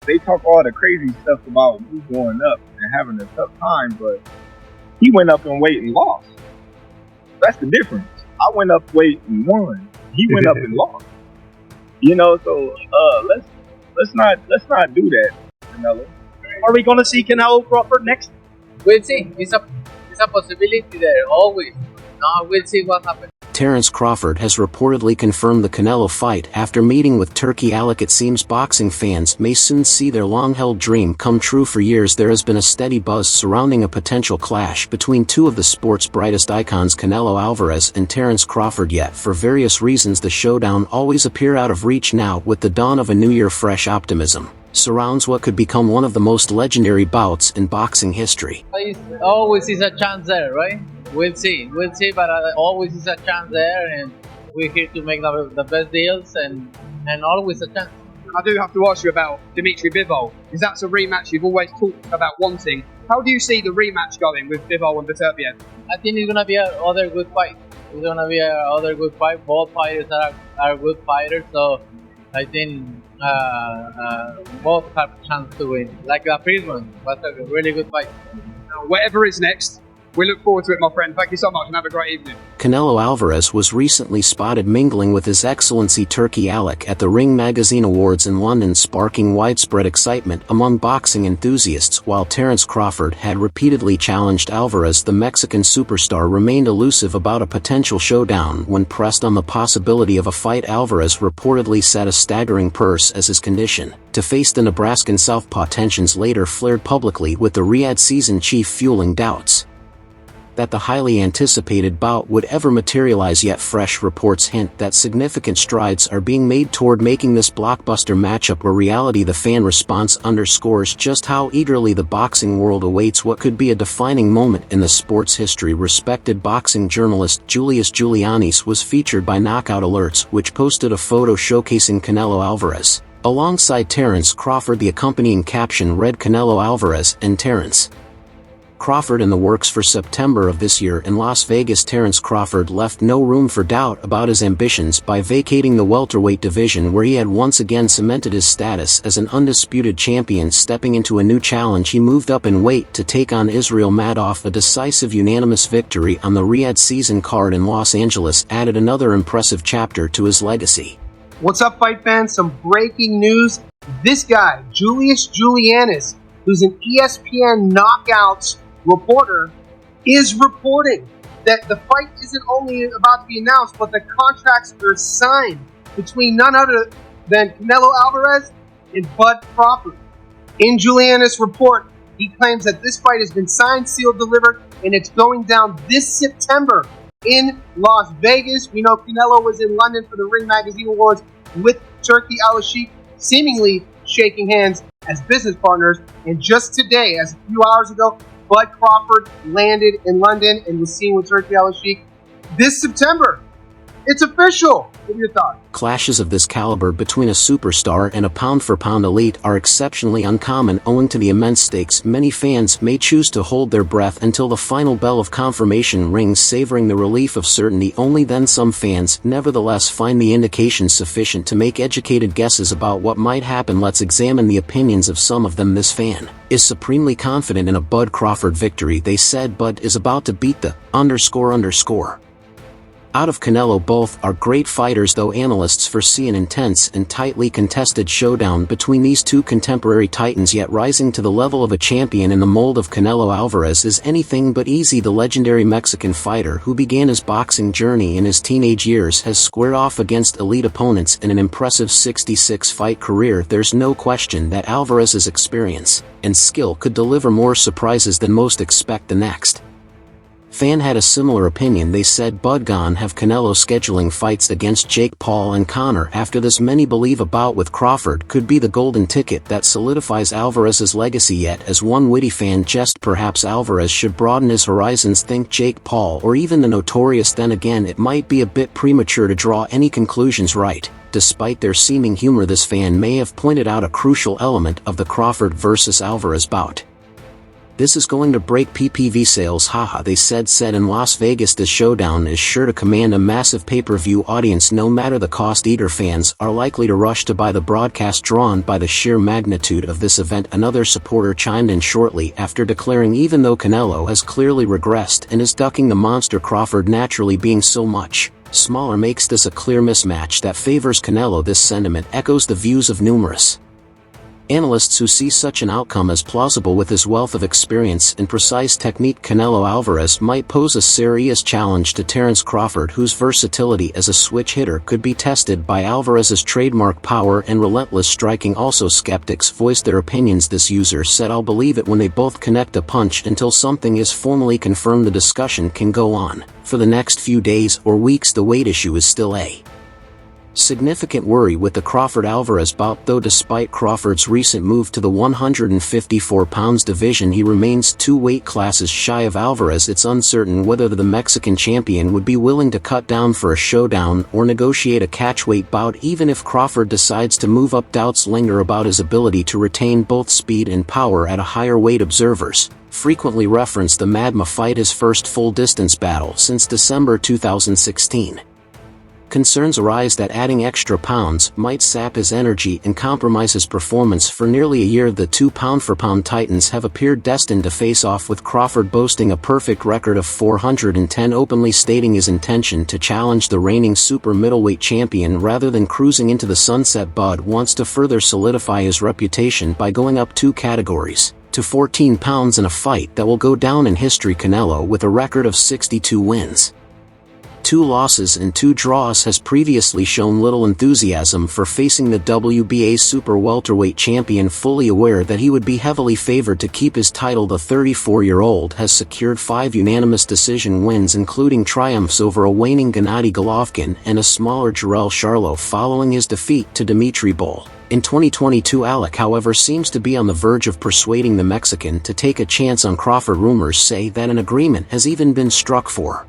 they talk all the crazy stuff about you going up and having a tough time, but he went up in weight and lost. That's the difference. I went up weight and won. He went up and lost. You know, so let's not do that, Canelo. Are we gonna see Canelo Crawford next? We'll see. It's a possibility there, always. No, we'll see what happens. Terence Crawford has reportedly confirmed the Canelo fight after meeting with Turki Alalshikh. It seems boxing fans may soon see their long-held dream come true. For years there has been a steady buzz surrounding a potential clash between two of the sport's brightest icons, Canelo Alvarez and Terence Crawford, yet for various reasons the showdown always appear out of reach. Now, with the dawn of a new year, fresh optimism surrounds what could become one of the most legendary bouts in boxing history. Always is a chance there, right? We'll see, but always is a chance there, and we're here to make the best deals, and always a chance. I do have to ask you about Dimitri Bivol, because that's a rematch you've always talked about wanting. How do you see the rematch going with Bivol and Beterbiev? I think it's gonna be another good fight. It's gonna be another good fight. Both fighters are good fighters, so I think both have a chance to win. Like the previous one was a really good fight. Whatever is next, we look forward to it, my friend. Thank you so much and have a great evening. Canelo Alvarez was recently spotted mingling with His Excellency Turki Alalshikh at the Ring Magazine Awards in London, sparking widespread excitement among boxing enthusiasts. While Terence Crawford had repeatedly challenged Alvarez, the Mexican superstar remained elusive about a potential showdown. When pressed on the possibility of a fight, Alvarez reportedly set a staggering purse as his condition to face the Nebraskan southpaw. Tensions later flared publicly, with the Riyadh season chief fueling doubts that the highly anticipated bout would ever materialize, yet fresh reports hint that significant strides are being made toward making this blockbuster matchup a reality. The fan response underscores just how eagerly the boxing world awaits what could be a defining moment in the sport's history. Respected boxing journalist Julius Giulianis was featured by Knockout Alerts, which posted a photo showcasing Canelo Alvarez alongside Terence Crawford. The accompanying caption read, "Canelo Alvarez and Terence Crawford in the works for September of this year." In Las Vegas, Terence Crawford left no room for doubt about his ambitions by vacating the welterweight division, where he had once again cemented his status as an undisputed champion. Stepping into a new challenge, he moved up in weight to take on Israel Madoff. A decisive unanimous victory on the Riyadh season card in Los Angeles added another impressive chapter to his legacy. What's up, fight fans? Some breaking news. This guy, Julius Giulianis, who's an ESPN Knockouts reporter, is reporting that the fight isn't only about to be announced, but the contracts are signed between none other than Canelo Alvarez and Bud Crawford. In Giulianis' report, he claims that this fight has been signed, sealed, delivered, and it's going down this September in Las Vegas. We know Canelo was in London for the Ring Magazine Awards with Turki Alalshikh, seemingly shaking hands as business partners. And just today, as a few hours ago, Bud Crawford landed in London and was seen with Turki Alalshikh this September. It's official. What are your thoughts? Clashes of this caliber between a superstar and a pound-for-pound elite are exceptionally uncommon. Owing to the immense stakes, many fans may choose to hold their breath until the final bell of confirmation rings, savoring the relief of certainty. Only then some fans, nevertheless, find the indications sufficient to make educated guesses about what might happen. Let's examine the opinions of some of them. This fan is supremely confident in a Bud Crawford victory. They said Bud is about to beat the __. Out of Canelo. Both are great fighters, though analysts foresee an intense and tightly contested showdown between these two contemporary titans. Yet rising to the level of a champion in the mold of Canelo Alvarez is anything but easy. The legendary Mexican fighter, who began his boxing journey in his teenage years, has squared off against elite opponents in an impressive 66-fight career. There's no question that Alvarez's experience and skill could deliver more surprises than most expect. The next fan had a similar opinion. They said Bud gone have Canelo scheduling fights against Jake Paul and Conor. After this, many believe a bout with Crawford could be the golden ticket that solidifies Alvarez's legacy. Yet, as one witty fan jest, perhaps Alvarez should broaden his horizons, think Jake Paul or even the Notorious. Then again, it might be a bit premature to draw any conclusions. Right? Despite their seeming humor, this fan may have pointed out a crucial element of the Crawford versus Alvarez bout. This is going to break PPV sales, haha, they said in Las Vegas. This showdown is sure to command a massive pay-per-view audience no matter the cost. Eater fans are likely to rush to buy the broadcast drawn by the sheer magnitude of this event. Another supporter chimed in shortly after declaring even though Canelo has clearly regressed and is ducking the monster, Crawford naturally being so much smaller makes this a clear mismatch that favors Canelo. This sentiment echoes the views of numerous analysts who see such an outcome as plausible. With his wealth of experience and precise technique, Canelo Alvarez might pose a serious challenge to Terence Crawford, whose versatility as a switch hitter could be tested by Alvarez's trademark power and relentless striking. Also, skeptics voiced their opinions. This user said, "I'll believe it when they both connect a punch. Until something is formally confirmed, the discussion can go on for the next few days or weeks. The weight issue is still a significant worry with the Crawford-Alvarez bout, though. Despite Crawford's recent move to the 154 pounds division, he remains 2 weight classes shy of Alvarez. It's uncertain whether the Mexican champion would be willing to cut down for a showdown or negotiate a catchweight bout. Even if Crawford decides to move up, doubts linger about his ability to retain both speed and power at a higher weight. Observers frequently reference the Madma fight, his first full-distance battle since December 2016. Concerns arise that adding extra pounds might sap his energy and compromise his performance. For nearly a year, the 2 pound-for-pound titans have appeared destined to face off, with Crawford boasting a perfect record of 410, openly stating his intention to challenge the reigning super middleweight champion rather than cruising into the sunset. Bud wants to further solidify his reputation by going up 2 categories to 14 pounds in a fight that will go down in history. Canelo, with a record of 62 wins, 2 losses and 2 draws, has previously shown little enthusiasm for facing the WBA super welterweight champion. Fully aware that he would be heavily favored to keep his title, the 34-year-old has secured 5 unanimous decision wins, including triumphs over a waning Gennady Golovkin and a smaller Jarrell Charlo following his defeat to Dimitri Bol in 2022. Alec, however, seems to be on the verge of persuading the Mexican to take a chance on Crawford. Rumors say that an agreement has even been struck for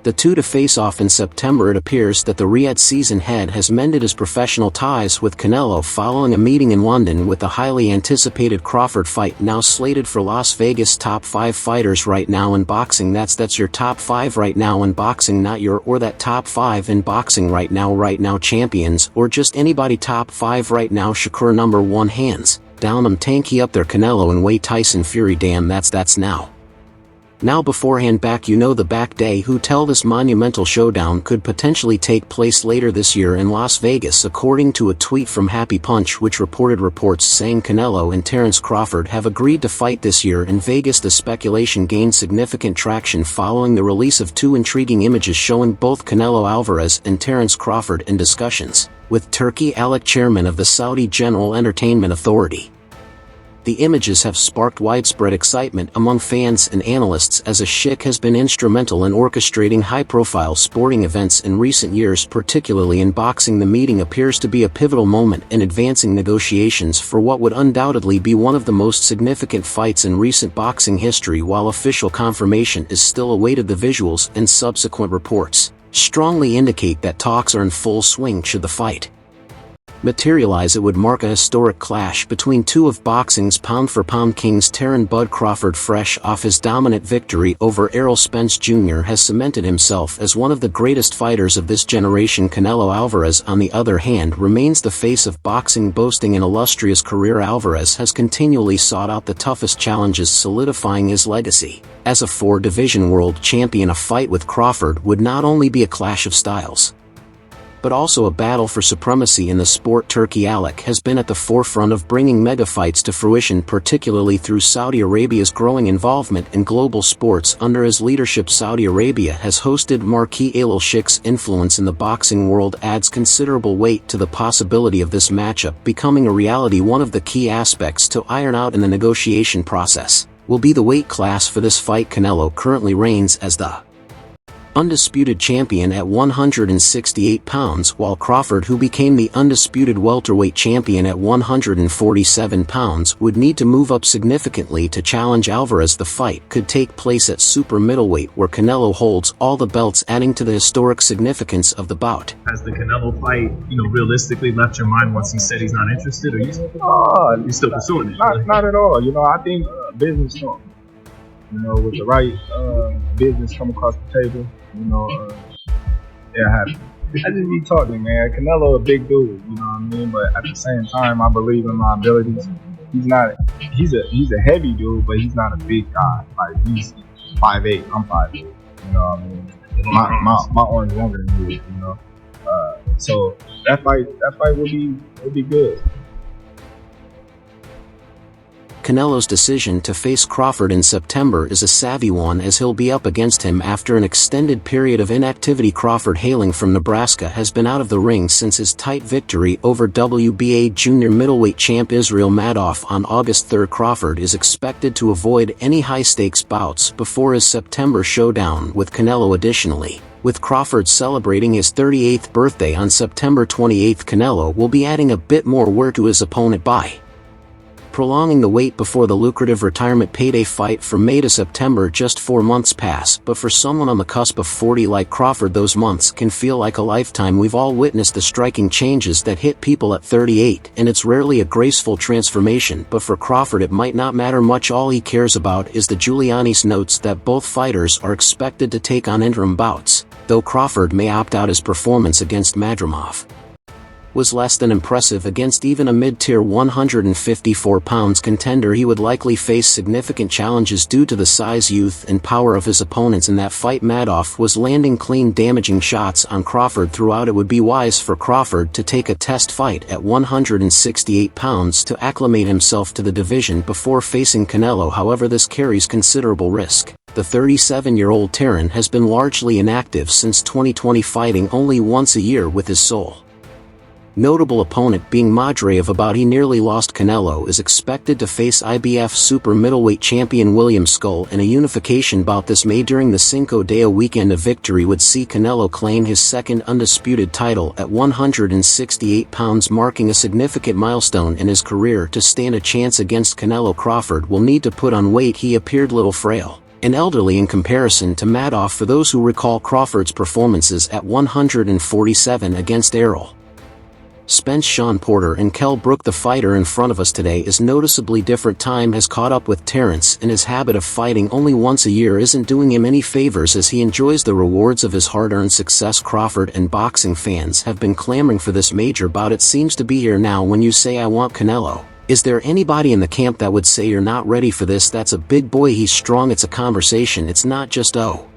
the 2 to face off in September. It appears that the Riyadh season head has mended his professional ties with Canelo following a meeting in London, with the highly anticipated Crawford fight now slated for Las Vegas. Top 5 fighters right now in boxing. That's your top 5 right now in boxing, not your or that top 5 in boxing right now champions or just anybody. Top 5 right now. Shakur number 1, hands down. Tanky up there. Canelo and Way Tyson Fury. Damn, that's now beforehand. Back, you know, the back day who tell this monumental showdown could potentially take place later this year in Las Vegas, according to a tweet from Happy Punch, which reported reports saying Canelo and Terence Crawford have agreed to fight this year in Vegas. The speculation gained significant traction following the release of 2 intriguing images showing both Canelo Alvarez and Terence Crawford in discussions with Turki Alalshikh, chairman of the Saudi General Entertainment Authority. The images have sparked widespread excitement among fans and analysts, as Alalshikh has been instrumental in orchestrating high-profile sporting events in recent years, particularly in boxing. The meeting appears to be a pivotal moment in advancing negotiations for what would undoubtedly be one of the most significant fights in recent boxing history. While official confirmation is still awaited, the visuals and subsequent reports strongly indicate that talks are in full swing. Should the fight materialize, it would mark a historic clash between 2 of boxing's pound-for-pound kings. Terence Bud Crawford, fresh off his dominant victory over Errol Spence Jr., has cemented himself as one of the greatest fighters of this generation. Canelo Alvarez, on the other hand, remains the face of boxing, boasting an illustrious career. Alvarez has continually sought out the toughest challenges, solidifying his legacy as a 4-division world champion. A fight with Crawford would not only be a clash of styles, but also a battle for supremacy in the sport. Turki Alalshikh has been at the forefront of bringing mega fights to fruition, particularly through Saudi Arabia's growing involvement in global sports. Under his leadership, Saudi Arabia has hosted marquee. Alalshikh's influence in the boxing world adds considerable weight to the possibility of this matchup becoming a reality. One of the key aspects to iron out in the negotiation process will be the weight class for this fight. Canelo currently reigns as the undisputed champion at 168 pounds, while Crawford, who became the undisputed welterweight champion at 147 pounds, would need to move up significantly to challenge Alvarez. The fight could take place at super middleweight, where Canelo holds all the belts, adding to the historic significance of the bout. Has the Canelo fight, realistically left your mind once he said he's not interested, or you still pursuing it? Not at all. I think business talk. With the right business come across the table, it happens. I just be talking, man. Canelo a big dude, you know what I mean? But at the same time, I believe in my abilities. He's a heavy dude, but he's not a big guy. Like, he's 5'8", I'm 5'8", you know what I mean? My arm's longer than his, so that fight will be good. Canelo's decision to face Crawford in September is a savvy one, as he'll be up against him after an extended period of inactivity. Crawford, hailing from Nebraska, has been out of the ring since his tight victory over WBA junior middleweight champ Israel Madoff on August 3. Crawford is expected to avoid any high-stakes bouts before his September showdown with Canelo. Additionally, with Crawford celebrating his 38th birthday on September 28, Canelo will be adding a bit more wear to his opponent by prolonging the wait before the lucrative retirement payday fight from May to September. Just 4 months pass, but for someone on the cusp of 40 like Crawford, those months can feel like a lifetime. We've all witnessed the striking changes that hit people at 38, and it's rarely a graceful transformation, but for Crawford it might not matter much. All he cares about is the Giuliani's notes that both fighters are expected to take on interim bouts, though Crawford may opt out. His performance against Madrimov was less than impressive. Against even a mid-tier 154 pounds contender, he would likely face significant challenges due to the size, youth, and power of his opponents. In that fight, Madoff was landing clean, damaging shots on Crawford throughout. It would be wise for Crawford to take a test fight at 168 pounds to acclimate himself to the division before facing Canelo. However, this carries considerable risk. The 37-year-old Terran has been largely inactive since 2020, fighting only once a year with his sole notable opponent being Madrimov. About he nearly lost. Canelo is expected to face IBF super middleweight champion William Skull in a unification bout this May during the Cinco de Mayo weekend. A victory would see Canelo claim his second undisputed title at 168 pounds, marking a significant milestone in his career. To stand a chance against Canelo, Crawford will need to put on weight. He appeared little frail and elderly in comparison to Madoff. For those who recall Crawford's performances at 147 against Errol Spence, Sean Porter, and Kell Brook, the fighter in front of us today is noticeably different. Time has caught up with Terence, and his habit of fighting only once a year isn't doing him any favors as he enjoys the rewards of his hard-earned success. Crawford and boxing fans have been clamoring for this major bout. It seems to be here now. When you say I want Canelo, is there anybody in the camp that would say you're not ready for this? That's a big boy, he's strong. It's a conversation, it's not just oh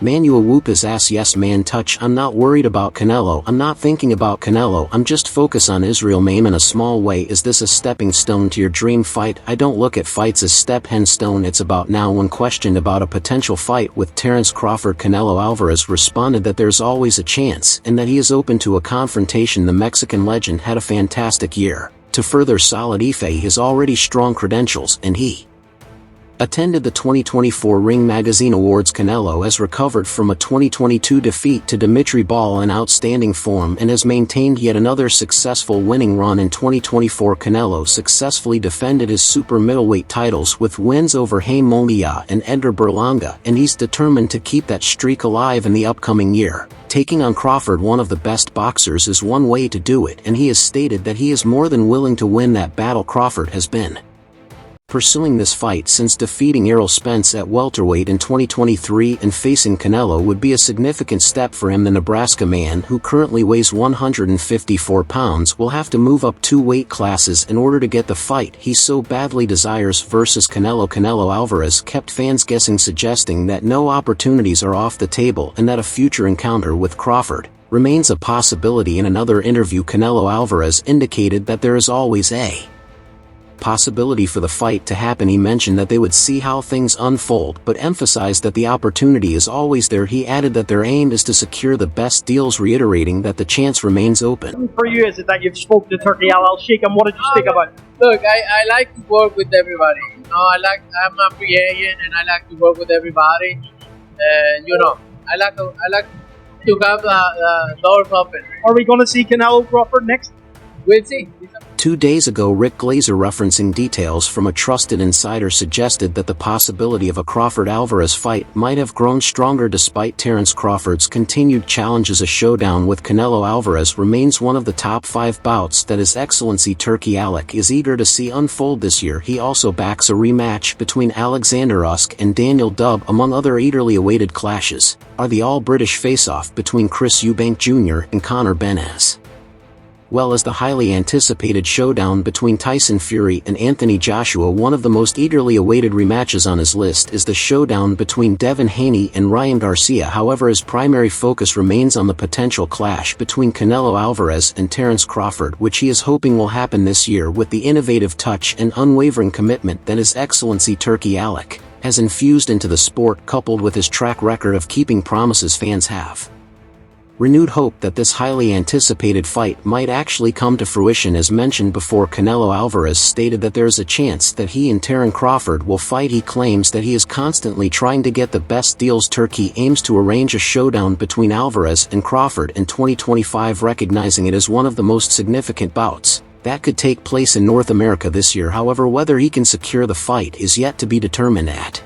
man, you a whoop his ass. Yes man, touch. I'm not worried about Canelo, I'm not thinking about Canelo, I'm just focused on Israel. Mame, in a small way, is this a stepping stone to your dream fight? I don't look at fights as stepping stone, it's about now. When questioned about a potential fight with Terence Crawford, Canelo Alvarez responded that there's always a chance and that he is open to a confrontation. The Mexican legend had a fantastic year. To further solidify his already strong credentials, and he attended the 2024 Ring Magazine Awards. Canelo has recovered from a 2022 defeat to Dimitri Ball in outstanding form and has maintained yet another successful winning run in 2024. Canelo successfully defended his super middleweight titles with wins over Jaime Munguia and Edgar Berlanga, and he's determined to keep that streak alive in the upcoming year. Taking on Crawford, one of the best boxers, is one way to do it, and he has stated that he is more than willing to win that battle. Crawford has been pursuing this fight since defeating Errol Spence at welterweight in 2023, and facing Canelo would be a significant step for him. The Nebraska man, who currently weighs 154 pounds, will have to move up 2 weight classes in order to get the fight he so badly desires versus Canelo. Canelo Alvarez kept fans guessing, suggesting that no opportunities are off the table and that a future encounter with Crawford remains a possibility. In another interview, Canelo Alvarez indicated that there is always a possibility for the fight to happen. He mentioned that they would see how things unfold, but emphasized that the opportunity is always there. He added that their aim is to secure the best deals, reiterating that the chance remains open. For you, is it that you've spoken to Turki Alalshikh, and what did you think about it? Look, I like to work with everybody. I'm a free agent and I like to work with everybody. I like to have the doors open. Are we going to see Canelo Crawford next? We'll see. 2 days ago, Rick Glazer, referencing details from a trusted insider, suggested that the possibility of a Crawford-Alvarez fight might have grown stronger despite Terence Crawford's continued challenges. A showdown with Canelo Alvarez remains one of the top 5 bouts that His Excellency Turki Alalshikh is eager to see unfold this year. He also backs a rematch between Alexander Usyk and Daniel Dubb. Among other eagerly awaited clashes are the all-British face-off between Chris Eubank Jr. and Conor Benz, well as the highly anticipated showdown between Tyson Fury and Anthony Joshua. One of the most eagerly awaited rematches on his list is the showdown between Devin Haney and Ryan Garcia. However, his primary focus remains on the potential clash between Canelo Alvarez and Terence Crawford, which he is hoping will happen this year. With the innovative touch and unwavering commitment that His Excellency Turki Alalshikh has infused into the sport, coupled with his track record of keeping promises, fans have renewed hope that this highly anticipated fight might actually come to fruition. As mentioned before, Canelo Alvarez stated that there is a chance that he and Terence Crawford will fight. He claims that he is constantly trying to get the best deals. Turkey aims to arrange a showdown between Alvarez and Crawford in 2025, recognizing it as one of the most significant bouts that could take place in North America this year. However, whether he can secure the fight is yet to be determined. At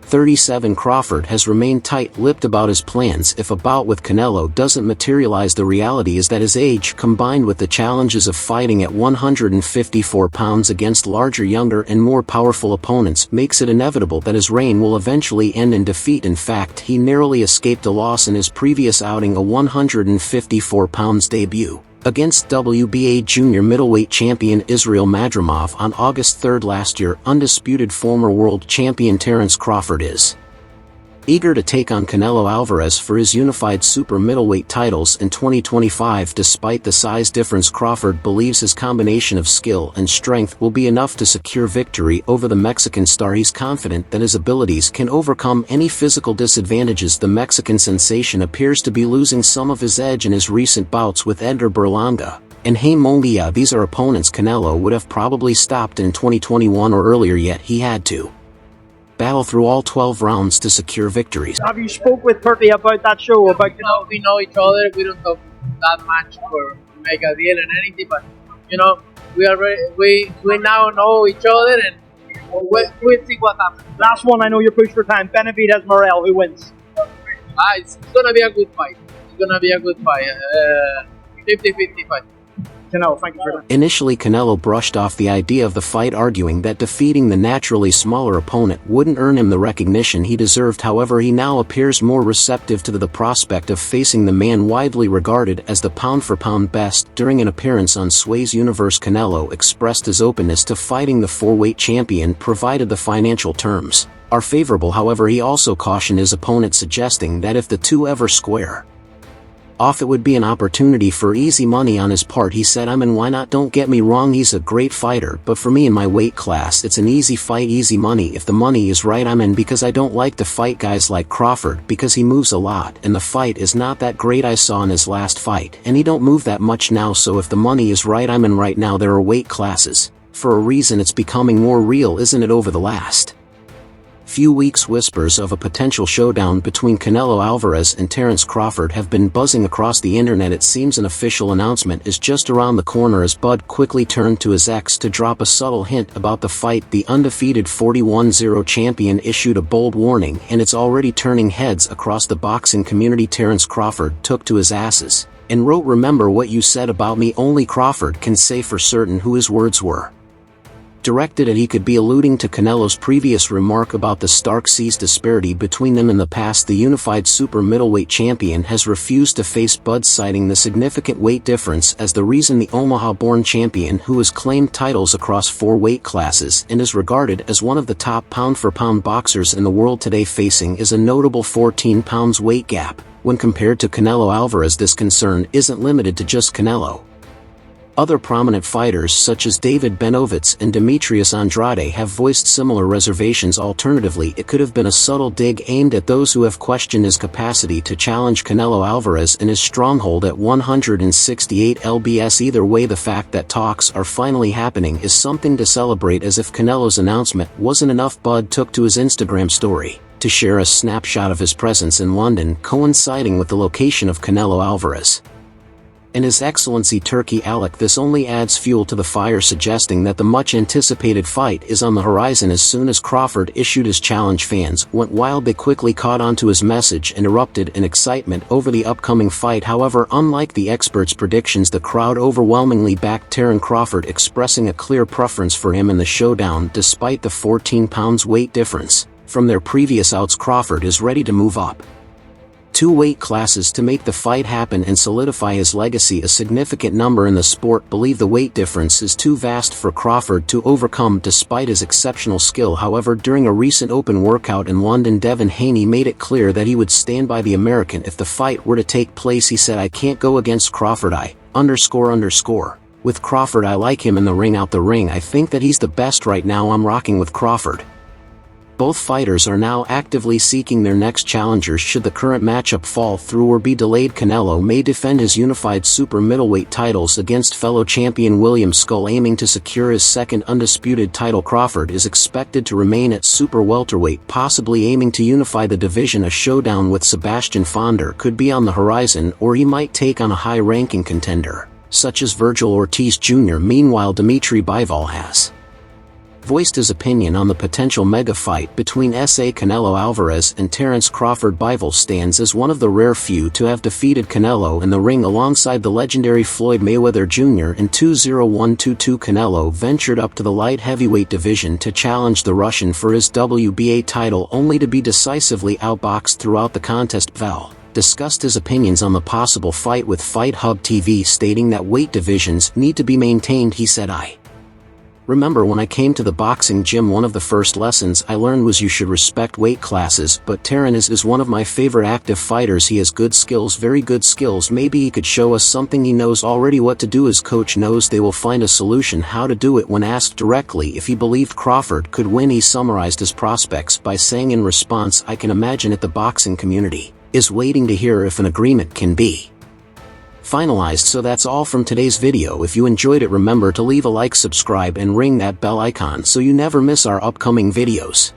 37, Crawford has remained tight-lipped about his plans if a bout with Canelo doesn't materialize. The reality is that his age, combined with the challenges of fighting at 154 pounds against larger, younger and more powerful opponents, makes it inevitable that his reign will eventually end in defeat. In fact, he narrowly escaped a loss in his previous outing, a 154 pounds debut against WBA junior middleweight champion Israel Madrimov on August 3 last year. Undisputed former world champion Terence Crawford is eager to take on Canelo Alvarez for his unified super middleweight titles in 2025. Despite the size difference, Crawford believes his combination of skill and strength will be enough to secure victory over the Mexican star. He's confident that his abilities can overcome any physical disadvantages. The Mexican sensation appears to be losing some of his edge in his recent bouts with Edgar Berlanga and Jaime Munguia. These are opponents Canelo would have probably stopped in 2021 or earlier, yet he had to battle through all 12 rounds to secure victories. Have you spoke with Turkey about that show? About we know each other. We don't talk that much for make a deal and anything, but we now know each other, and we'll see what happens. Last one, I know you're pushed for time. Benavidez Morel, who wins? It's gonna be a good fight. 50-50 fight. Canelo, thank you for that. Initially, Canelo brushed off the idea of the fight, arguing that defeating the naturally smaller opponent wouldn't earn him the recognition he deserved. However, he now appears more receptive to the prospect of facing the man widely regarded as the pound-for-pound best. During an appearance on Sway's Universe, Canelo expressed his openness to fighting the four-weight champion, provided the financial terms are favorable. However, he also cautioned his opponent, suggesting that if the two ever square off, it would be an opportunity for easy money on his part. He said, "I'm in, why not? Don't get me wrong, he's a great fighter, but for me in my weight class, it's an easy fight, easy money. If the money is right, I'm in, because I don't like to fight guys like Crawford because he moves a lot and the fight is not that great. I saw in his last fight and he don't move that much now, so if the money is right, I'm in. Right now there are weight classes for a reason. It's becoming more real, isn't it? Over the last few weeks, whispers of a potential showdown between Canelo Alvarez and Terence Crawford have been buzzing across the internet. It seems an official announcement is just around the corner as Bud quickly turned to his ex to drop a subtle hint about the fight. The undefeated 41-0 champion issued a bold warning, and it's already turning heads across the boxing community. Terence Crawford took to his asses and wrote, "Remember what you said about me." Only Crawford can say for certain who his words were directed at. He could be alluding to Canelo's previous remark about the stark size disparity between them in the past. The unified super middleweight champion has refused to face Bud, citing the significant weight difference as the reason. The Omaha-born champion, who has claimed titles across 4 weight classes and is regarded as one of the top pound-for-pound boxers in the world today, facing is a notable 14 pounds weight gap when compared to Canelo Alvarez. This concern isn't limited to just Canelo. Other prominent fighters such as David Benovitz and Demetrius Andrade have voiced similar reservations. Alternatively, it could have been a subtle dig aimed at those who have questioned his capacity to challenge Canelo Alvarez in his stronghold at 168 lbs. Either way, the fact that talks are finally happening is something to celebrate. As if Canelo's announcement wasn't enough, Bud took to his Instagram story to share a snapshot of his presence in London coinciding with the location of Canelo Alvarez and His Excellency Turki Alalshikh. This only adds fuel to the fire, suggesting that the much-anticipated fight is on the horizon. As soon as Crawford issued his challenge, fans went wild. They quickly caught on to his message and erupted in excitement over the upcoming fight. However, unlike the experts' predictions, the crowd overwhelmingly backed Terence Crawford, expressing a clear preference for him in the showdown. Despite the 14 pounds weight difference from their previous outs, Crawford is ready to move up 2 weight classes to make the fight happen and solidify his legacy. A significant number in the sport believe the weight difference is too vast for Crawford to overcome despite his exceptional skill. However, during a recent open workout in London, Devin Haney made it clear that he would stand by the American if the fight were to take place. He said, "I can't go against Crawford. With Crawford, I like him in the ring, out the ring. I think that he's the best right now. I'm rocking with Crawford." Both fighters are now actively seeking their next challengers should the current matchup fall through or be delayed. Canelo may defend his unified super middleweight titles against fellow champion William Skull, aiming to secure his second undisputed title. Crawford is expected to remain at super welterweight, possibly aiming to unify the division. A showdown with Sebastian Fonder could be on the horizon, or he might take on a high-ranking contender, such as Virgil Ortiz Jr. Meanwhile, Dimitri Bivol has voiced his opinion on the potential mega fight between Canelo Alvarez and Terence Crawford. Bivol stands as one of the rare few to have defeated Canelo in the ring alongside the legendary Floyd Mayweather Jr. in 2021-22. Canelo ventured up to the light heavyweight division to challenge the Russian for his WBA title, only to be decisively outboxed throughout the contest. Bivol discussed his opinions on the possible fight with Fight Hub TV, stating that weight divisions need to be maintained. He said, "I remember when I came to the boxing gym, one of the first lessons I learned was you should respect weight classes, but Terence is one of my favorite active fighters. He has good skills, very good skills. Maybe he could show us something. He knows already what to do. His coach knows they will find a solution how to do it." When asked directly if he believed Crawford could win, he summarized his prospects by saying in response, "I can imagine it. The boxing community is waiting to hear if an agreement can be finalized." So that's all from today's video. If you enjoyed it, remember to leave a like, subscribe, and ring that bell icon so you never miss our upcoming videos.